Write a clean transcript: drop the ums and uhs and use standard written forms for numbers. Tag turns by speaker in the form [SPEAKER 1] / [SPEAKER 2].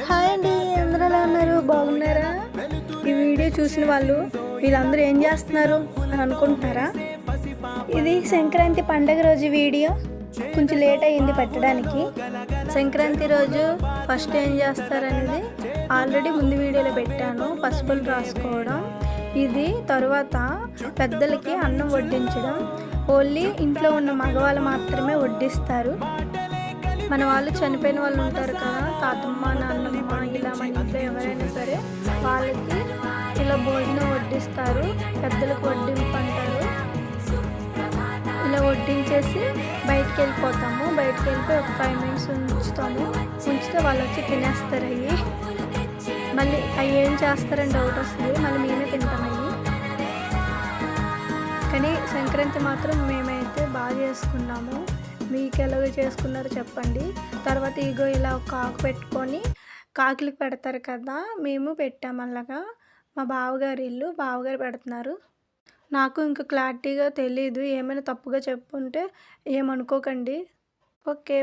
[SPEAKER 1] Hi అండి, అందరూ ఎలా ఉన్నారు? బాగున్నారా? ఈ వీడియో చూసిన వాళ్ళు వీళ్ళందరూ ఏం చేస్తున్నారు అని అనుకుంటున్నారా? ఇది సంక్రాంతి పండగ రోజు వీడియో. కొంచెం లేట్ అయ్యింది పెట్టడానికి. సంక్రాంతి రోజు ఫస్ట్ ఏం చేస్తారనేది ఆల్రెడీ ముందు వీడియోలో పెట్టాను. పసుపులు రాసుకోవడం, ఇది తరువాత పెద్దలకి అన్నం వడ్డించడం. ఓన్లీ ఇంట్లో ఉన్న మగవాళ్ళు మాత్రమే వడ్డిస్తారు. మన వాళ్ళు చనిపోయిన వాళ్ళు ఉంటారు కదా, తాతమ్మ నాన్నమ్మ, ఇలా మన ఇంట్లో ఎవరైనా సరే వాళ్ళకి ఇలా భోజనం వడ్డిస్తారు. పెద్దలకు వడ్డింపు అంటారు. ఇలా వడ్డించేసి బయటికి వెళ్ళిపోతాము. బయటికి వెళ్ళిపోయి ఒక 5 minutes ఉంచితే వాళ్ళు వచ్చి తినేస్తారు. మళ్ళీ అవి ఏం చేస్తారని డౌట్ వస్తుంది. మళ్ళీ మేమే తింటాం అవి. కానీ సంక్రాంతి మాత్రం మేమైతే బాగా చేసుకున్నాము. మీకు ఎలాగో చేసుకున్నారో చెప్పండి. తర్వాత ఇగో ఇలా ఒక ఆకు పెట్టుకొని కాకిలకు పెడతారు కదా, మేము పెట్టాము అలాగా. మా బావగారి ఇల్లు, బావగారు పెడుతున్నారు. నాకు ఇంకా క్లారిటీగా తెలీదు, ఏమైనా తప్పుగా చెప్పుంటే ఏమనుకోకండి. ఓకే.